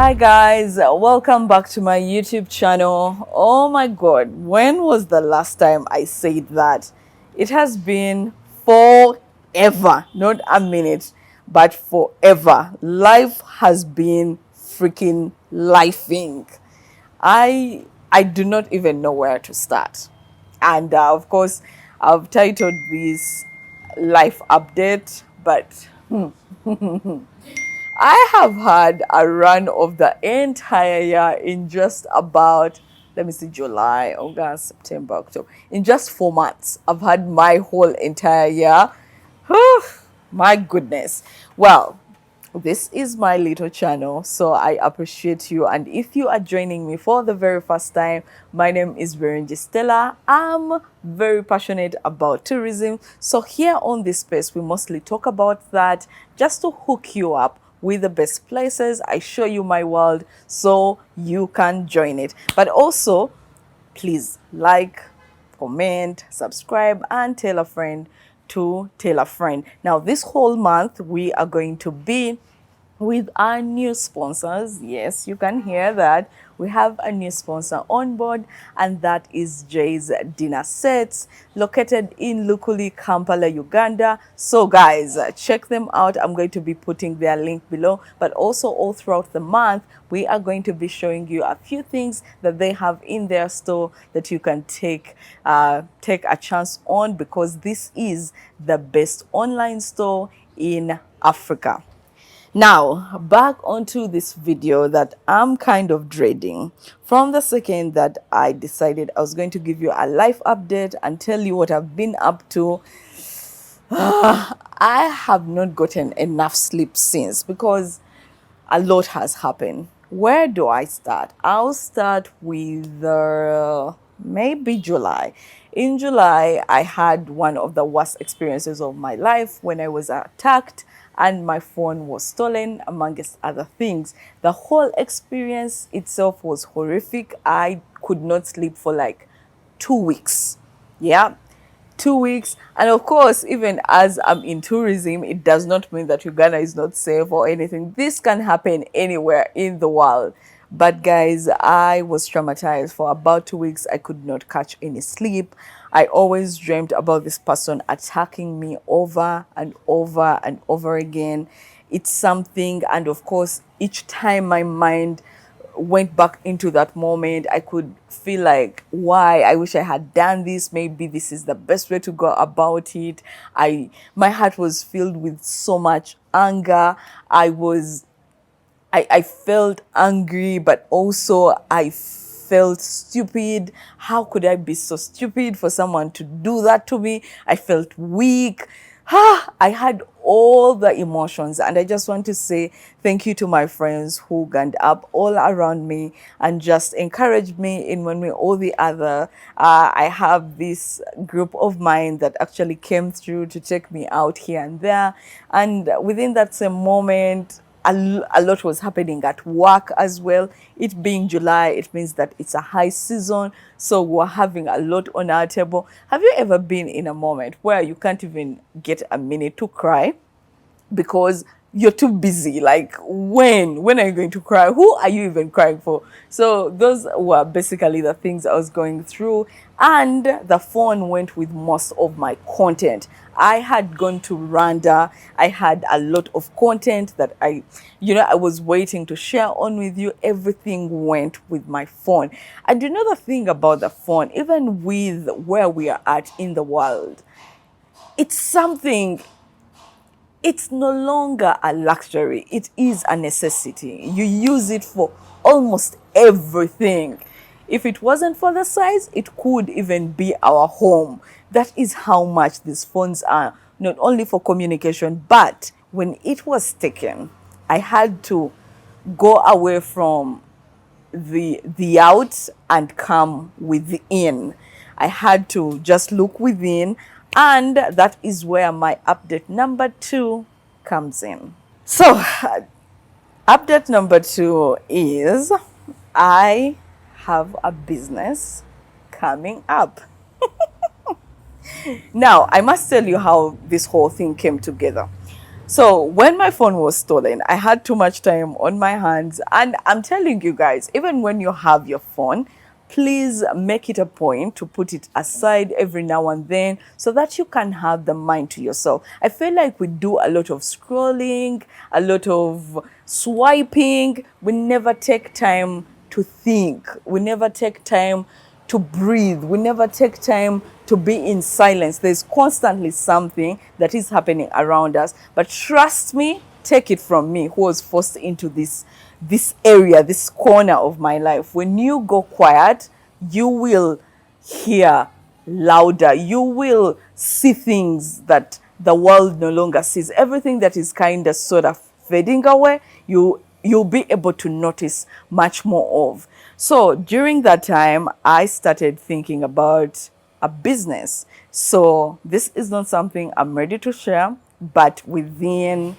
Hi guys, welcome back to my YouTube channel. Oh my god, when was the last time I said that? It has been forever, not a minute, but forever. Life has been freaking lifing. I do not even know where to start. And of course, I've titled this life update, but I have had a run of the entire year in just about, let me see, July, August, September, October. In just 4 months, I've had my whole entire year. My goodness. Well, this is my little channel, so I appreciate you. And if you are joining me for the very first time, my name is Berenji Stella. I'm very passionate about tourism. So here on this space, we mostly talk about that just to hook you up with the best places. I show you my world so you can join it. But also, please like, comment, subscribe, and tell a friend to tell a friend. Now, this whole month, we are going to be with our new sponsors. Yes, you can hear that. We have a new sponsor on board, and that is Jay's Dinner Sets, located in Lukuli, Kampala, Uganda. So guys, check them out. I'm going to be putting their link below, but also all throughout the month, we are going to be showing you a few things that they have in their store that you can take a chance on, because this is the best online store in Africa. Now, back onto this video that I'm kind of dreading. From the second that I decided I was going to give you a life update and tell you what I've been up to, I have not gotten enough sleep since, because a lot has happened. Where do I start? I'll start with maybe July. In July, I had one of the worst experiences of my life when I was attacked and my phone was stolen, amongst other things. The whole experience itself was horrific. I could not sleep for like 2 weeks. Yeah. 2 weeks. And of course, even as I'm in tourism, it does not mean that Uganda is not safe or anything. This can happen anywhere in the world. But guys, I was traumatized for about 2 weeks. I could not catch any sleep. I always dreamed about this person attacking me over and over and over again. It's something, and of course, each time my mind went back into that moment, I could feel like, why? I wish I had done this. Maybe this is the best way to go about it. My heart was filled with so much anger. I felt angry, but also I felt stupid. How could I be so stupid for someone to do that to me? I felt weak. I had all the emotions, and I just want to say thank you to my friends who ganged up all around me and just encouraged me in one way or the other. I have this group of mine that actually came through to take me out here and there, and within that same moment, a lot was happening at work as well. It being July, it means that it's a high season, so we're having a lot on our table. Have you ever been in a moment where you can't even get a minute to cry because you're too busy? Like, when are you going to cry? Who are you even crying for? So those were basically the things I was going through, and the phone went with most of my content. I had gone to Rwanda. I had a lot of content that I was waiting to share on with you. Everything went with my phone. And you know the thing about the phone, even with where we are at in the world, it's something, it's no longer a luxury. It is a necessity. You use it for almost everything. If it wasn't for the size, it could even be our home. That is how much these phones are, not only for communication, but when it was taken, I had to go away from the out and come within. I had to just look within, and that is where my update number 2 comes in. So, update number 2 is I have a business coming up. Now, I must tell you how this whole thing came together. So when my phone was stolen, I had too much time on my hands. And I'm telling you guys, even when you have your phone, please make it a point to put it aside every now and then so that you can have the mind to yourself. I feel like we do a lot of scrolling, a lot of swiping. We never take time to think. We never take time to breathe. We never take time to be in silence. There's constantly something that is happening around us. But trust me, take it from me, who was forced into this area, this corner of my life. When you go quiet, you will hear louder. You will see things that the world no longer sees. Everything that is kind of sort of fading away, you'll be able to notice much more of. So during that time, I started thinking about a business. So this is not something I'm ready to share, but within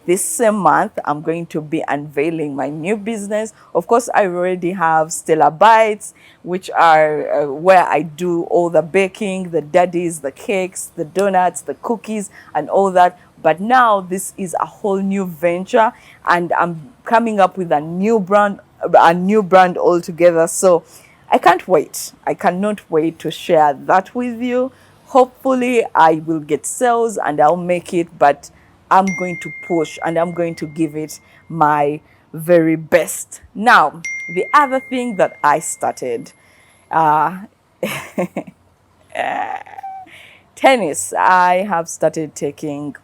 this same month, I'm going to be unveiling my new business. Of course, I already have Stella Bites, which are where I do all the baking, the daddies, the cakes, the donuts, the cookies, and all that. But now this is a whole new venture, and I'm coming up with a new brand altogether. So I can't wait. I cannot wait to share that with you. Hopefully, I will get sales and I'll make it, but I'm going to push and I'm going to give it my very best. Now, the other thing that I started, uh, tennis. I have started taking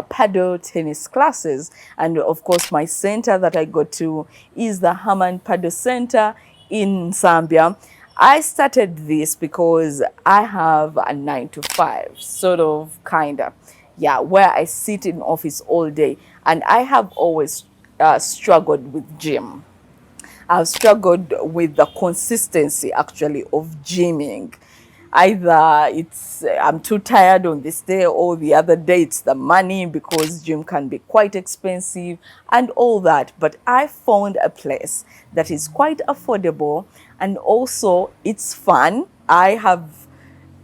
paddle tennis classes, and of course my center that I go to is the Haman Paddle Center in Zambia. I started this because I have a 9 to 5 sort of kind of, yeah, where I sit in office all day, and I have always struggled with gym. I've struggled with the consistency actually of gymming. Either it's I'm too tired on this day, or the other day it's the money, because gym can be quite expensive and all that. But I found a place that is quite affordable, and also it's fun. I have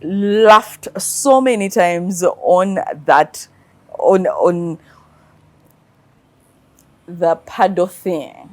laughed so many times on that, on the paddle thing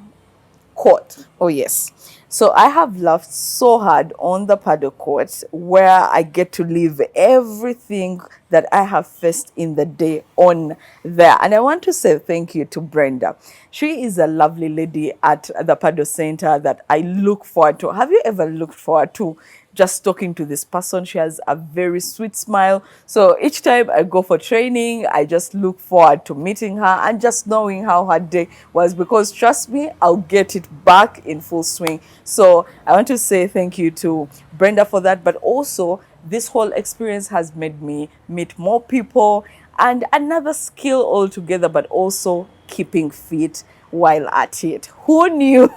court. Oh, yes. So I have laughed so hard on the paddle court, where I get to leave everything that I have faced in the day on there. And I want to say thank you to Brenda. She is a lovely lady at the paddle center that I look forward to. Have you ever looked forward to just talking to this person? She has a very sweet smile. So each time I go for training, I just look forward to meeting her and just knowing how her day was, because trust me, I'll get it back in full swing. So I want to say thank you to Brenda for that. But also, this whole experience has made me meet more people, and another skill altogether, but also keeping fit while at it. Who knew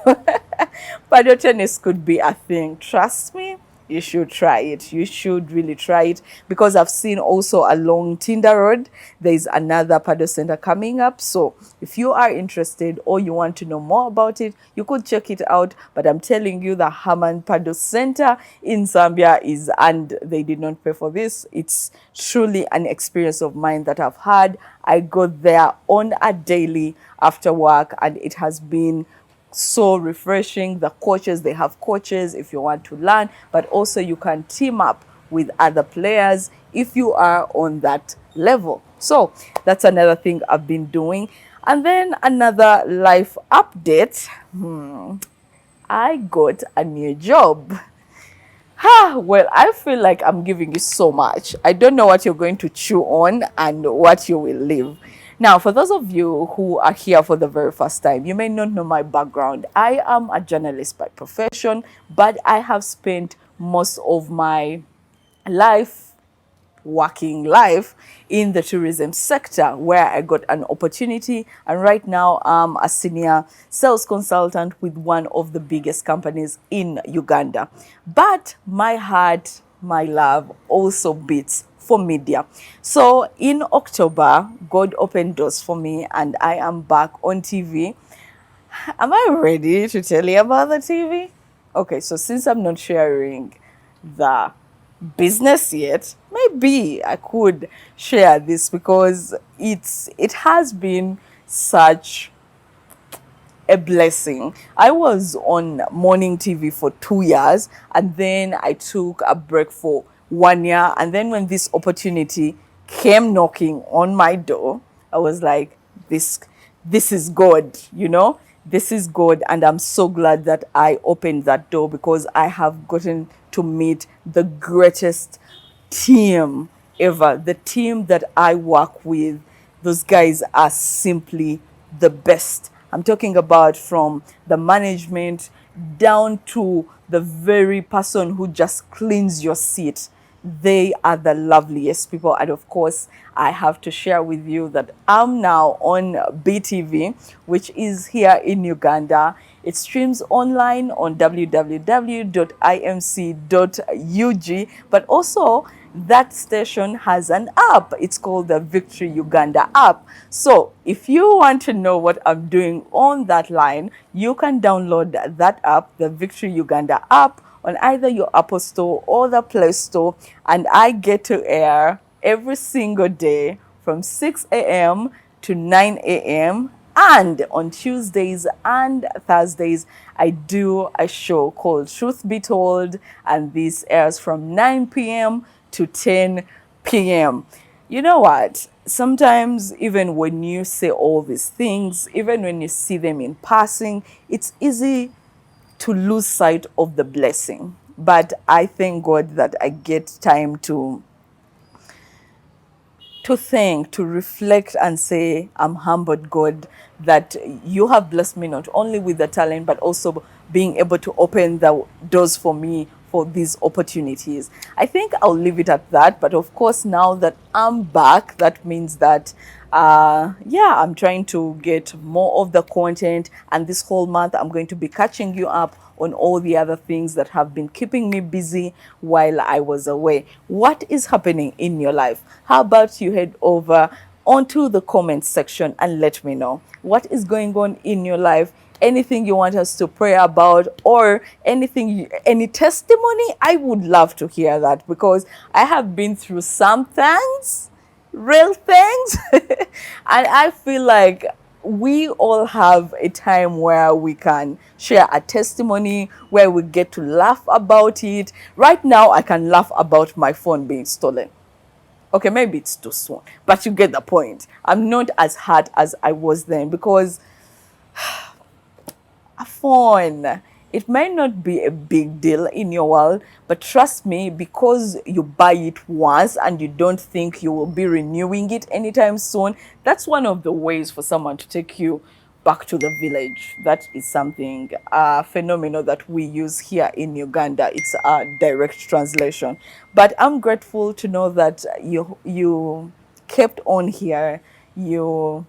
paddle tennis could be a thing? Trust me, you should try it. You should really try it, because I've seen also along Tinder Road, there's another paddle center coming up. So if you are interested or you want to know more about it, you could check it out. But I'm telling you, the Haman Paddle Center in Zambia is, and they did not pay for this. It's truly an experience of mine that I've had. I go there on a daily after work, and it has been so refreshing. The coaches, they have coaches if you want to learn, but also you can team up with other players if you are on that level. So that's another thing I've been doing. And then another life update. I got a new job. Well, I feel like I'm giving you so much. I don't know what you're going to chew on and what you will leave. Now, for those of you who are here for the very first time, you may not know my background. I am a journalist by profession, but I have spent most of my life, working life, in the tourism sector, where I got an opportunity, and right now I'm a senior sales consultant with one of the biggest companies in Uganda. But my heart, my love also beats for media. So in October, God opened doors for me, and I am back on TV. Am I ready to tell you about the TV? Okay, so since I'm not sharing the business yet, maybe I could share this because it has been such a blessing. I was on morning TV for 2 years, and then I took a break for 1 year. And then when this opportunity came knocking on my door, I was like, this is God, you know? This is God. And I'm so glad that I opened that door because I have gotten to meet the greatest team ever. The team that I work with, those guys are simply the best. I'm talking about from the management down to the very person who just cleans your seat. They are the loveliest people. And of course, I have to share with you that I'm now on BTV, which is here in Uganda. It streams online on www.imc.ug, but also that station has an app. It's called the Victory Uganda app. So if you want to know what I'm doing on that line, you can download that app, the Victory Uganda app, on either your Apple Store or the Play Store. And I get to air every single day from 6 a.m. to 9 a.m. And on Tuesdays and Thursdays, I do a show called Truth Be Told, and this airs from 9 p.m. to 10 p.m. You know what? Sometimes, even when you say all these things, even when you see them in passing, it's easy to lose sight of the blessing. But I thank God that I get time to think, to reflect and say, I'm humbled, God, that you have blessed me not only with the talent, but also being able to open the doors for me for these opportunities. I think I'll leave it at that. But of course, now that I'm back, that means that, yeah, I'm trying to get more of the content. And this whole month, I'm going to be catching you up on all the other things that have been keeping me busy while I was away. What is happening in your life? How about you head over onto the comment section and let me know what is going on in your life, anything you want us to pray about, or any testimony. I would love to hear that because I have been through some things, real things, and I feel like we all have a time where we can share a testimony, where we get to laugh about it. Right now, I can laugh about my phone being stolen. Okay, maybe it's too soon, but you get the point. I'm not as hurt as I was then because a phone, it might not be a big deal in your world, but trust me, because you buy it once and you don't think you will be renewing it anytime soon, that's one of the ways for someone to take you back to the village. That is something, a phenomenon that we use here in Uganda. It's a direct translation. But I'm grateful to know that you kept on here. You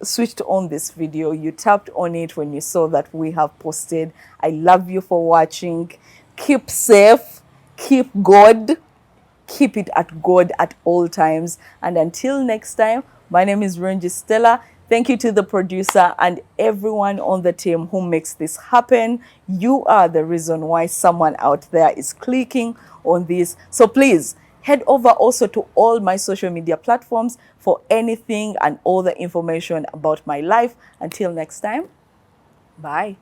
switched on this video, you tapped on it when you saw that we have posted. I love you for watching. Keep safe, keep God, keep it at God at all times. And until next time, my name is Renji Stella. Thank you to the producer and everyone on the team who makes this happen. You are the reason why someone out there is clicking on this. So please head over also to all my social media platforms for anything and all the information about my life. Until next time, bye.